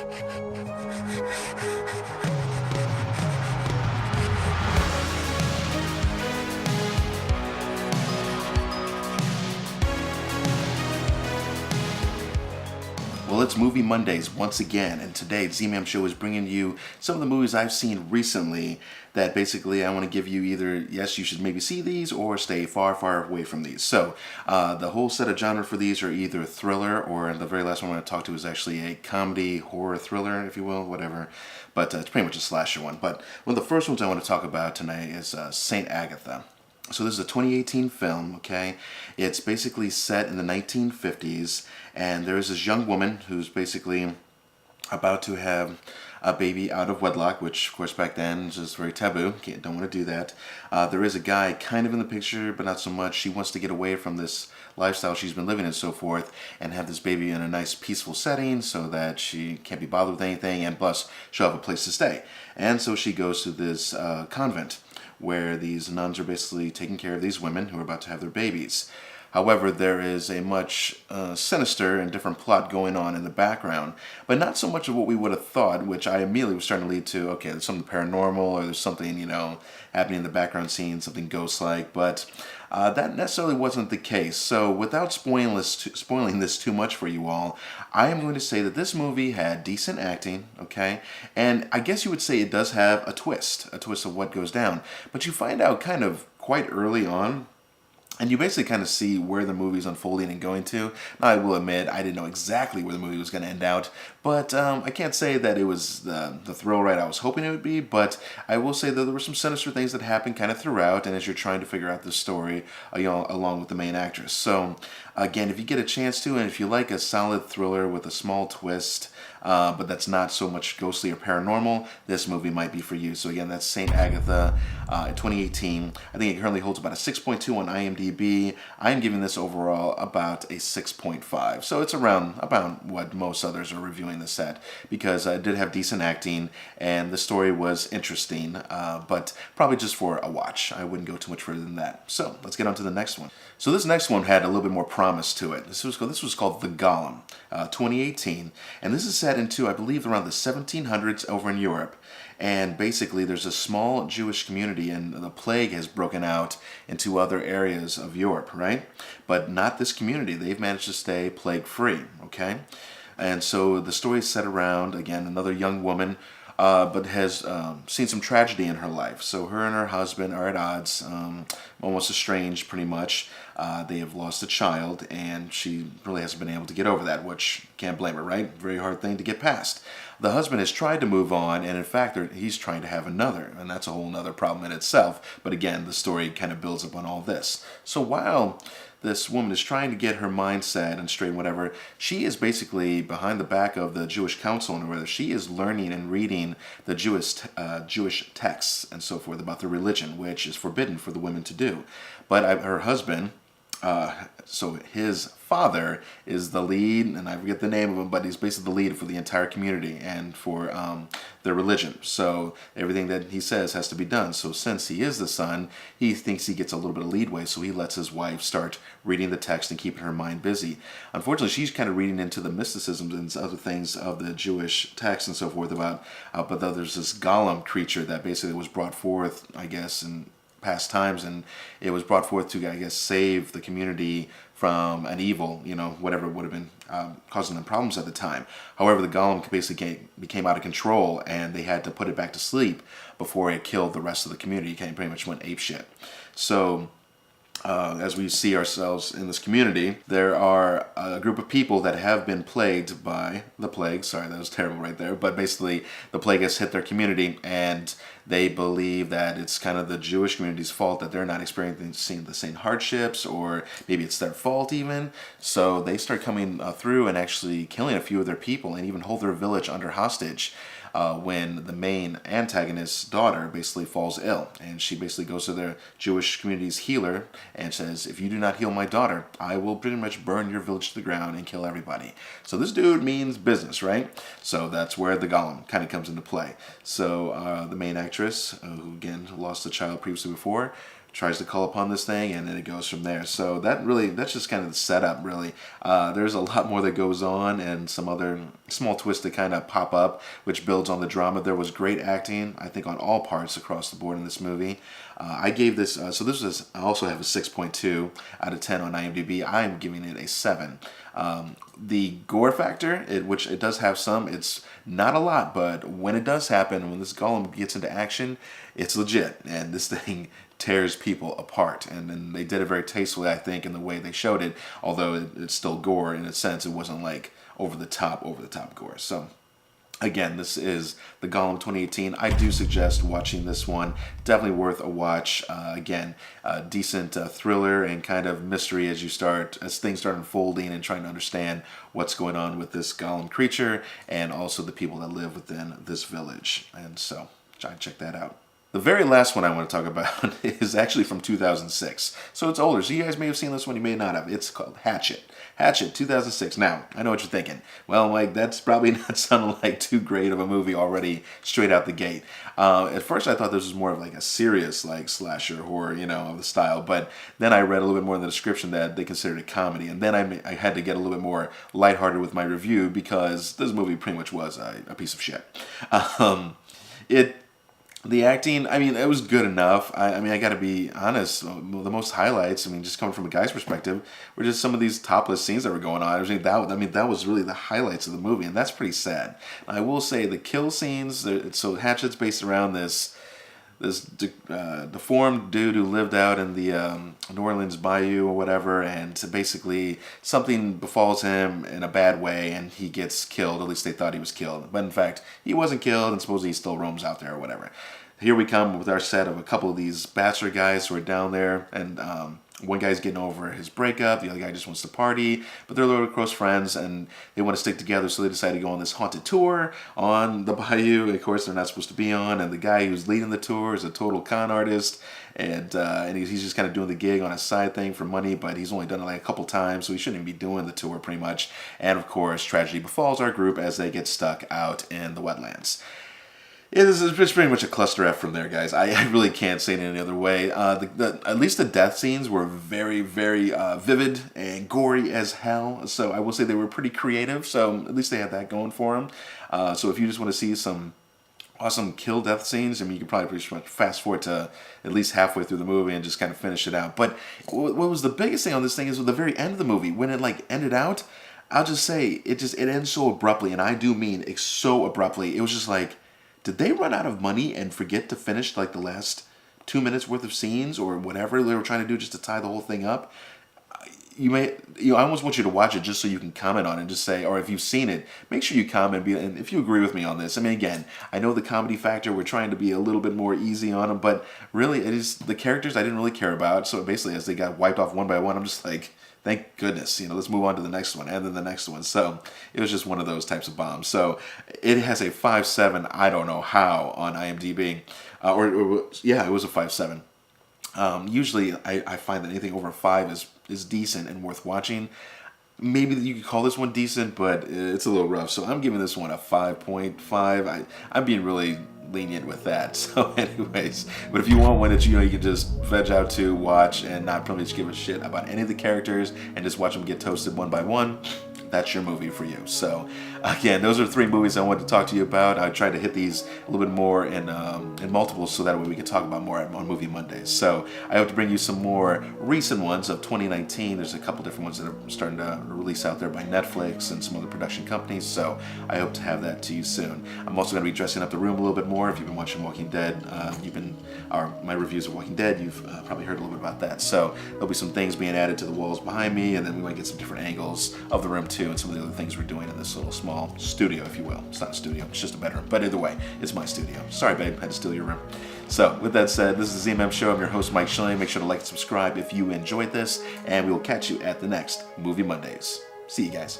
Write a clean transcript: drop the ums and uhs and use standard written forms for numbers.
Well, it's Movie Mondays once again, and today ZMAM Show is bringing you some of the movies I've seen recently that basically I want to give you either, yes, you should maybe see these, or stay far, far away from these. So, the whole set of genre for these are either thriller, or the very last one I'm going to talk to is actually a comedy, horror thriller, if you will, whatever. But it's pretty much a slasher one. But one of the first ones I want to talk about tonight is Saint Agatha. So this is a 2018 film, okay? It's basically set in the 1950s, and there is this young woman who's basically about to have a baby out of wedlock, which of course back then is just very taboo. Don't want to do that. There is a guy kind of in the picture, but not so much. She wants to get away from this lifestyle she's been living and so forth, and have this baby in a nice peaceful setting so that she can't be bothered with anything, and plus she'll have a place to stay. And so she goes to this convent where these nuns are basically taking care of these women who are about to have their babies. However, there is a much sinister and different plot going on in the background, but not so much of what we would have thought, which I immediately was starting to lead to, okay, there's something paranormal, or there's something, happening in the background scene, something ghost-like, but that necessarily wasn't the case. So without spoiling this too much for you all, I am going to say that this movie had decent acting, okay? And I guess you would say it does have a twist of what goes down, but you find out kind of quite early on, and you basically kind of see where the movie's unfolding and going to. Now, I will admit, I didn't know exactly where the movie was going to end out, but I can't say that it was the thrill ride I was hoping it would be, but I will say that there were some sinister things that happened kind of throughout, and as you're trying to figure out the story, along with the main actress. So, again, if you get a chance to, and if you like a solid thriller with a small twist, but that's not so much ghostly or paranormal, this movie might be for you. So again, that's Saint Agatha, 2018. I think it currently holds about a 6.2 on IMDb. I'm giving this overall about a 6.5. So it's around about what most others are reviewing this at, because it did have decent acting, and the story was interesting, but probably just for a watch. I wouldn't go too much further than that. So let's get on to the next one. So this next one had a little bit more promise to it. This was called The Golem, 2018, and this is set into, I believe, around the 1700s over in Europe. And basically, there's a small Jewish community, and the plague has broken out into other areas of Europe, right? But not this community. They've managed to stay plague-free, okay? And so the story is set around, again, another young woman, but has seen some tragedy in her life. So her and her husband are at odds, almost estranged pretty much. They have lost a child, and she really hasn't been able to get over that, which can't blame her, right? Very hard thing to get past. The husband has tried to move on, and in fact, he's trying to have another, and that's a whole other problem in itself. But again, the story kind of builds up on all this. So while this woman is trying to get her mindset and straight whatever, she is basically behind the back of the Jewish council, and whether she is learning and reading the Jewish texts and so forth about the religion, which is forbidden for the women to do. But her husband, so his father is the lead, and I forget the name of him, but he's basically the lead for the entire community and for their religion. So everything that he says has to be done. So since he is the son, he thinks he gets a little bit of leadway, so he lets his wife start reading the text and keeping her mind busy. Unfortunately, she's kind of reading into the mysticism and other things of the Jewish text and so forth about, but there's this golem creature that basically was brought forth, I guess, in past times, and it was brought forth to, I guess, save the community from an evil, whatever would have been causing them problems at the time. However, the golem basically became out of control, and they had to put it back to sleep before it killed the rest of the community. It pretty much went apeshit. So as we see ourselves in this community, there are a group of people that have been plagued by the plague. Sorry, that was terrible right there. But basically, the plague has hit their community, and they believe that it's kind of the Jewish community's fault that they're not experiencing the same hardships, or maybe it's their fault even. So they start coming through and actually killing a few of their people, and even hold their village under hostage. When the main antagonist's daughter basically falls ill, and she basically goes to their Jewish community's healer and says, if you do not heal my daughter, I will pretty much burn your village to the ground and kill everybody. So this dude means business, right? So that's where the golem kind of comes into play. So the main actress, who again lost a child previously before, tries to call upon this thing, and then it goes from there. So that's just kind of the setup, really. There's a lot more that goes on, and some other small twists that kind of pop up, which builds on the drama. There was great acting, I think, on all parts across the board in this movie. I gave this, so this was, I also have a 6.2 out of 10 on IMDb. I'm giving it a 7. The gore factor, which it does have some, it's not a lot, but when it does happen, when this golem gets into action, it's legit, and this thing tears people apart. And they did it very tastefully, I think, in the way they showed it, although it's still gore in a sense. It wasn't like over the top gore. So again, this is the Golem 2018. I do suggest watching this one. Definitely worth a watch. Again, a decent thriller and kind of mystery as things start unfolding and trying to understand what's going on with this Golem creature and also the people that live within this village. And so, try and check that out. The very last one I want to talk about is actually from 2006. So it's older. So you guys may have seen this one, you may not have. It's called Hatchet. Hatchet, 2006. Now, I know what you're thinking. Well, Mike, that's probably not sounding like too great of a movie already straight out the gate. At first, I thought this was more of like a serious like slasher horror, of the style. But then I read a little bit more in the description that they considered a comedy. And then I had to get a little bit more lighthearted with my review because this movie pretty much was a piece of shit. The acting, it was good enough. I got to be honest. The most highlights, just coming from a guy's perspective, were just some of these topless scenes that were going on. That was really the highlights of the movie, and that's pretty sad. I will say the kill scenes. So Hatchet's based around this deformed dude who lived out in the New Orleans bayou or whatever, and basically something befalls him in a bad way and he gets killed. At least they thought he was killed, but in fact he wasn't killed, and supposedly he still roams out there or whatever. Here we come with our set of a couple of these bachelor guys who are down there, and one guy's getting over his breakup, the other guy just wants to party, but they're little close friends and they want to stick together, so they decide to go on this haunted tour on the bayou. Of course, they're not supposed to be on, and the guy who's leading the tour is a total con artist, and he's just kind of doing the gig on a side thing for money, but he's only done it like a couple times, so he shouldn't even be doing the tour pretty much. And of course, tragedy befalls our group as they get stuck out in the wetlands. It's pretty much a cluster F from there, guys. I really can't say it any other way. At least the death scenes were very, very vivid and gory as hell. So I will say they were pretty creative. So at least they had that going for them. So if you just want to see some awesome kill death scenes, you can probably pretty much fast forward to at least halfway through the movie and just kind of finish it out. But what was the biggest thing on this thing is with the very end of the movie, when it ended out, I'll just say it ends so abruptly, and I do mean it's so abruptly. It was just like, did they run out of money and forget to finish like the last 2 minutes worth of scenes or whatever they were trying to do just to tie the whole thing up? I almost want you to watch it just so you can comment on it and just say, or if you've seen it, make sure you comment and if you agree with me on this. Again, I know the comedy factor, we're trying to be a little bit more easy on them, but really it is the characters I didn't really care about. So basically, as they got wiped off one by one, I'm just like, thank goodness, let's move on to the next one and then the next one. So it was just one of those types of bombs. So it has a 5.7, I don't know how, on IMDb. It was a 5.7. Usually I find that anything over a 5 is decent and worth watching. Maybe you could call this one decent, but it's a little rough. So I'm giving this one a 5.5. I'm being really lenient with that. So anyways, but if you want one that you can just veg out to, watch, and not pretty much give a shit about any of the characters and just watch them get toasted one by one, that's your movie for you. So again, those are 3 movies I wanted to talk to you about. I tried to hit these a little bit more in multiples so that way we could talk about more on Movie Mondays. So I hope to bring you some more recent ones of 2019. There's a couple different ones that are starting to release out there by Netflix and some other production companies. So I hope to have that to you soon. I'm also going to be dressing up the room a little bit more. If you've been watching Walking Dead, my reviews of Walking Dead, you've probably heard a little bit about that. So there'll be some things being added to the walls behind me, and then we might get some different angles of the room too, and some of the other things we're doing in this little small studio, if you will. It's not a studio, it's just a bedroom. But either way, it's my studio. Sorry, babe, I had to steal your room. So with that said, this is the ZMAM Show. I'm your host, Mike Schilling. Make sure to like and subscribe if you enjoyed this, and we will catch you at the next Movie Mondays. See you guys.